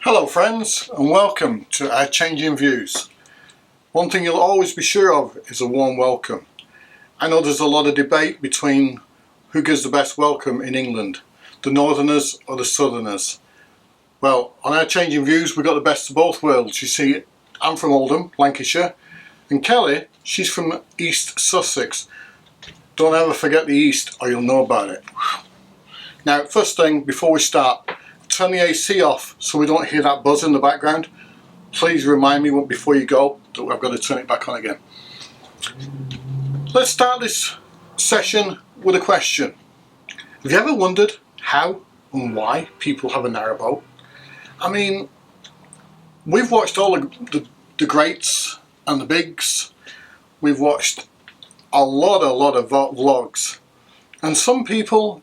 Hello friends, and welcome to our Changing Views. One thing you'll always be sure of is a warm welcome. I know there's a lot of debate between who gives the best welcome in England, the Northerners or the Southerners. Well, on our Changing Views we've got the best of both worlds. You see, I'm from Oldham, Lancashire, and Kelly, she's from East Sussex. Don't ever forget the East or you'll know about it. Now, first thing, before we start, turn the AC off so we don't hear that buzz in the background. Please remind me before you go that I've got to turn it back on again. Let's start this session with a question. Have you ever wondered how and why people have a narrowboat? I mean, we've watched all the greats and the bigs. We've watched a lot of vlogs, and some people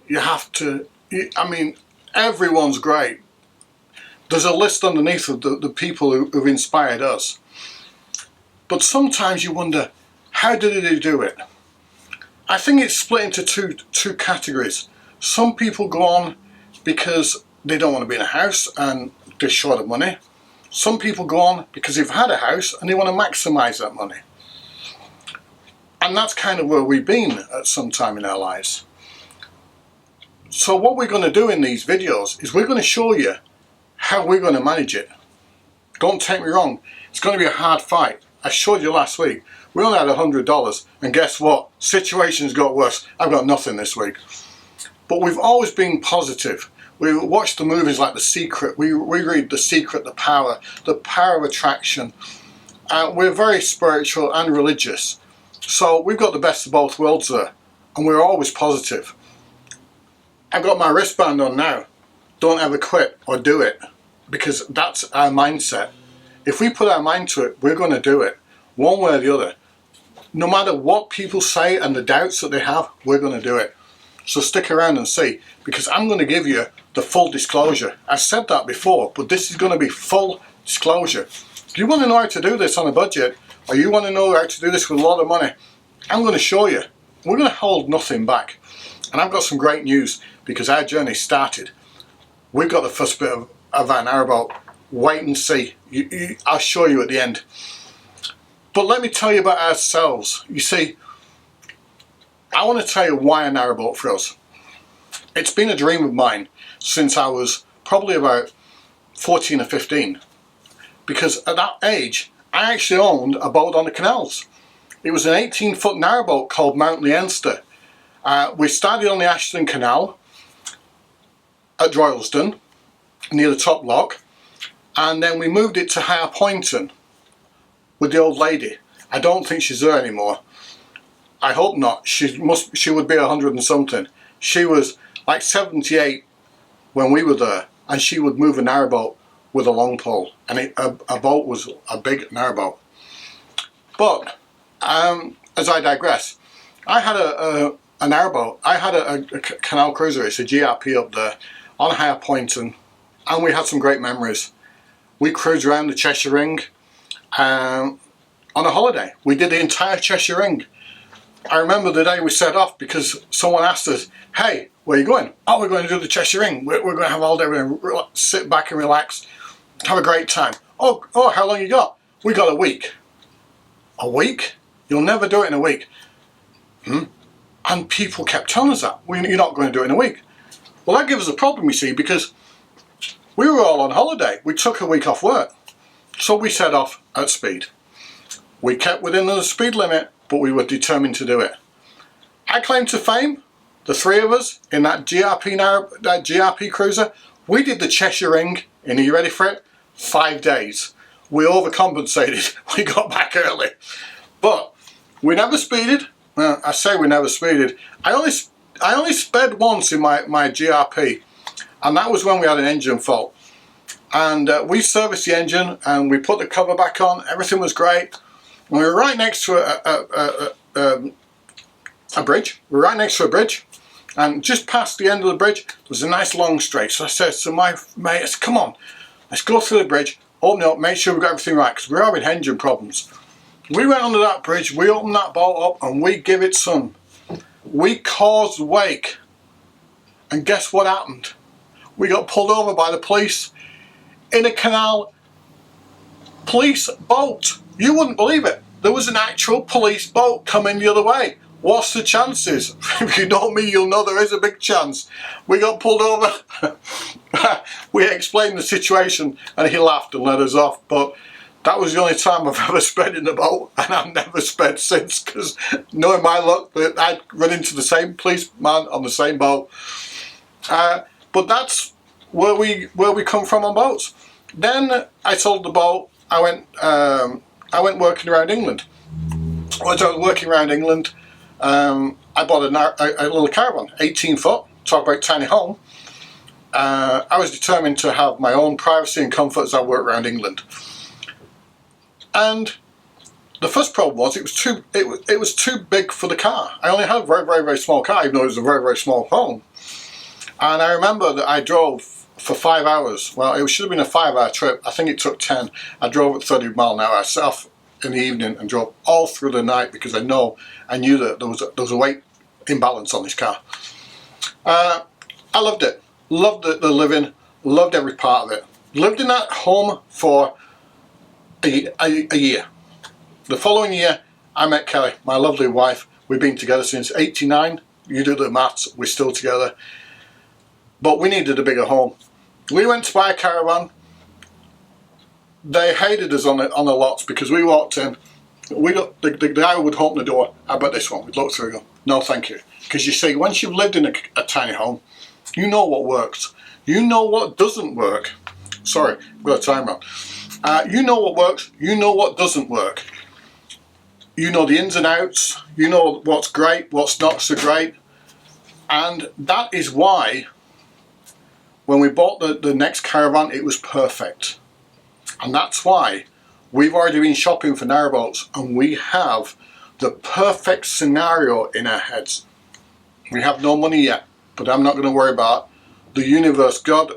everyone's great. There's a list underneath of the people who've inspired us. But sometimes you wonder, how did they do it? I think it's split into two categories. Some people go on because they don't want to be in a house and they're short of money. Some people go on because they've had a house and they want to maximise that money. And that's kind of where we've been at some time in our lives. So what we're going to do in these videos is we're going to show you how we're going to manage it. Don't take me wrong, it's going to be a hard fight. I showed you last week, we only had $100, and guess what? Situations got worse. I've got nothing this week. But we've always been positive. We watch the movies like The Secret, we read The Secret, the power of attraction. We're very spiritual and religious. So we've got the best of both worlds there, and we're always positive. I've got my wristband on now. Don't ever quit or do it, because that's our mindset. If we put our mind to it, we're going to do it, one way or the other. No matter what people say and the doubts that they have, we're going to do it. So stick around and see, because I'm going to give you the full disclosure. I've said that before, but this is going to be full disclosure. If you want to know how to do this on a budget, or you want to know how to do this with a lot of money, I'm going to show you. We're going to hold nothing back. And I've got some great news, because our journey started. We've got the first bit of our narrowboat. Wait and see. I'll show you at the end. But let me tell you about ourselves. You see, I want to tell you why a narrowboat for us. It's been a dream of mine since I was probably about 14 or 15. Because at that age, I actually owned a boat on the canals. It was an 18-foot narrowboat called Mount Leinster. We started on the Ashton Canal at Droylsden, near the top lock, and then we moved it to Higher Poynton with the old lady. I don't think she's there anymore. I hope not. She would be 100 and something. She was like 78 when we were there, and she would move a narrowboat with a long pole, and a boat was a big narrowboat. But as I digress, I had a narrowboat. I had a canal cruiser. It's a GRP up there on Higher Poynton, and we had some great memories. We cruised around the Cheshire Ring on a holiday. We did the entire Cheshire Ring. I remember the day we set off because someone asked us, "Hey, where are you going?" "Oh, we're going to do the Cheshire Ring. We're going to have all day. We're going to sit back and relax, have a great time." Oh, how long you got?" "We got a week." "A week? You'll never do it in a week." And people kept telling us that. "You're not going to do it in a week." Well, that gives us a problem, you see, because we were all on holiday. We took a week off work. So we set off at speed. We kept within the speed limit, but we were determined to do it. I claim to fame, the three of us in that GRP cruiser, we did the Cheshire Ring in, are you ready for it? 5 days. We overcompensated. We got back early. But we never speeded. Well, I say we never speeded. I only sped once in my GRP, and that was when we had an engine fault. And we serviced the engine and we put the cover back on. Everything was great. And we were right next to a bridge. We were right next to a bridge, and just past the end of the bridge there was a nice long straight. So I said to my mates, "Come on, let's go through the bridge, open it up, make sure we've got everything right, because we're having engine problems." We went under that bridge, we opened that boat up, and we give it some. We caused wake, and guess what happened? We got pulled over by the police in a canal police boat. You wouldn't believe it. There was an actual police boat coming the other way. What's the chances? If you know me, you'll know there is a big chance. We got pulled over. We explained the situation and he laughed and let us off. But that was the only time I've ever sped in a boat, and I've never sped since, because knowing my luck that I'd run into the same policeman on the same boat. But that's where we come from on boats. Then I sold the boat. I went working around England. As I was working around England, I bought a little caravan, 18 foot, talk about tiny home. I was determined to have my own privacy and comfort as I worked around England. And the first problem was it was too big for the car. I only had a very, very, very small car, even though it was a very, very small home. And I remember that I drove for 5 hours. Well, it should have been a 5-hour trip. I think it took 10. I drove at 30 miles an hour. I set off in the evening and drove all through the night because I knew that there was a weight imbalance on this car. I loved it. Loved the living. Loved every part of it. Lived in that home for a year. The following year, I met Kelly, my lovely wife. We've been together since '89. You do the maths, we're still together. But we needed a bigger home. We went to buy a caravan. They hated us on the lots because we walked in. The guy would open the door. How about this one? We'd look through and go, no thank you. Because you see, once you've lived in a tiny home, you know what works. You know what doesn't work. Sorry, I've got a timer on. You know what works, you know what doesn't work. You know the ins and outs, you know what's great, what's not so great. And that is why when we bought the next caravan, it was perfect. And that's why we've already been shopping for narrowboats and we have the perfect scenario in our heads. We have no money yet, but I'm not going to worry about the universe, God,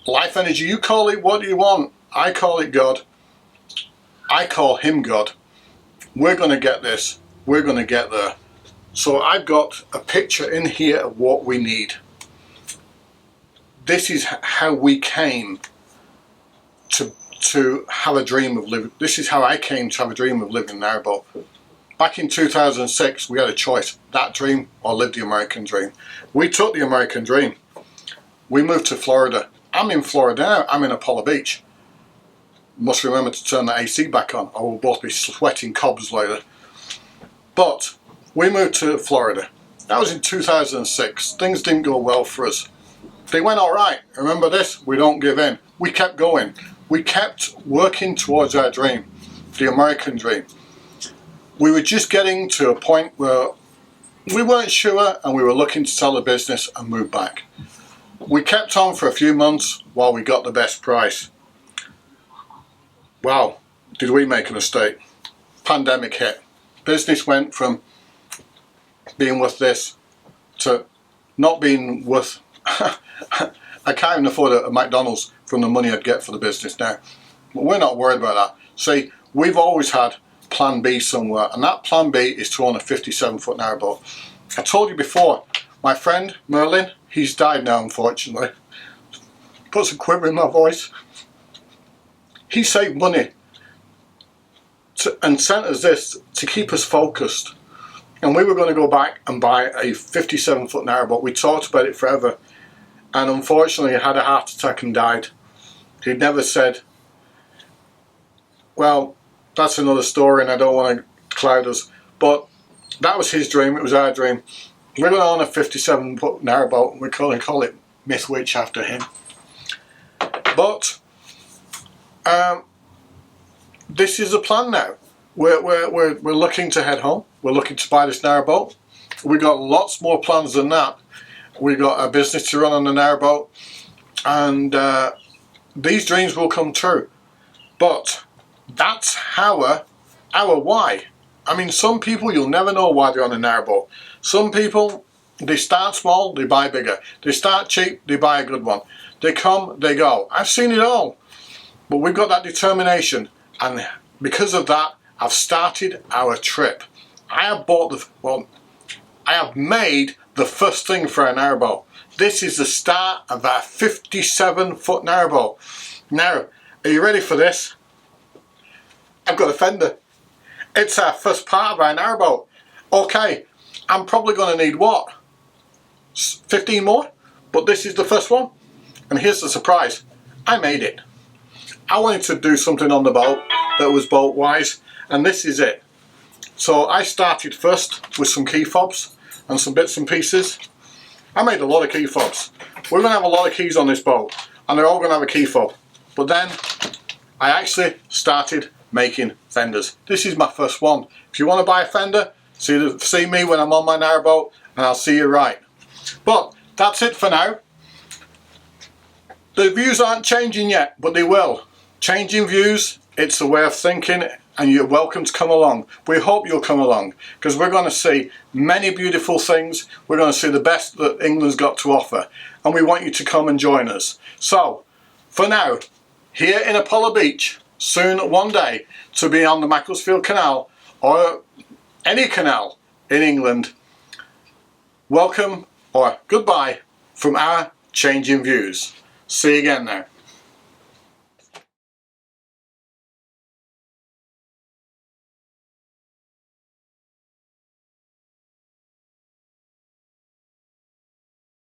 life energy, you call it what you want. I call it God. I call him God. We're going to get this. We're going to get there. So I've got a picture in here of what we need. This is how we came to have a dream of living. This is how I came to have a dream of living in Narrowboat. Back in 2006, we had a choice, that dream or live the American dream. We took the American dream. We moved to Florida. I'm in Florida now, I'm in Apollo Beach. Must remember to turn the AC back on or we'll both be sweating cobs later. But we moved to Florida. That was in 2006. Things didn't go well for us. They went alright. Remember this? We don't give in. We kept going. We kept working towards our dream, the American dream. We were just getting to a point where we weren't sure and we were looking to sell the business and move back. We kept on for a few months while we got the best price. Wow, did we make a mistake? Pandemic hit. Business went from being worth this to not being worth... I can't even afford a McDonald's from the money I'd get for the business now. But we're not worried about that. See, we've always had plan B somewhere, and that plan B is to own a 57-foot narrowboat. I told you before, my friend Merlin, he's died now unfortunately. Puts a quiver in my voice. He saved money and sent us this to keep us focused. And we were going to go back and buy a 57-foot narrowboat. We talked about it forever. And unfortunately he had a heart attack and died. He never said, well, that's another story and I don't want to cloud us. But that was his dream, it was our dream. We're going to own a 57-foot narrowboat and we're going to call it Myth Witch after him. But this is the plan now. We're looking to head home. We're looking to buy this narrowboat. We've got lots more plans than that. We've got a business to run on the narrowboat, and these dreams will come true. But that's our why. I mean, some people, you'll never know why they're on a narrowboat. Some people, they start small, they buy bigger. They start cheap, they buy a good one. They come, they go. I've seen it all. But we've got that determination, and because of that, I've started our trip. I have made the first thing for our narrowboat. This is the start of our 57-foot narrowboat. Now, are you ready for this? I've got a fender. It's our first part of our narrowboat. Okay, I'm probably going to need what? 15 more? But this is the first one. And here's the surprise. I made it. I wanted to do something on the boat that was boat wise, and this is it. So I started first with some key fobs and some bits and pieces. I made a lot of key fobs. We're going to have a lot of keys on this boat, and they're all going to have a key fob. But then I actually started making fenders. This is my first one. If you want to buy a fender, see me when I'm on my narrowboat, and I'll see you right. But that's it for now. The views aren't changing yet, but they will. Changing views, it's a way of thinking, and you're welcome to come along. We hope you'll come along, because we're going to see many beautiful things. We're going to see the best that England's got to offer, and we want you to come and join us. So, for now, here in Apollo Beach, soon one day to be on the Macclesfield Canal, or any canal in England, welcome or goodbye from our Changing Views. See you again now.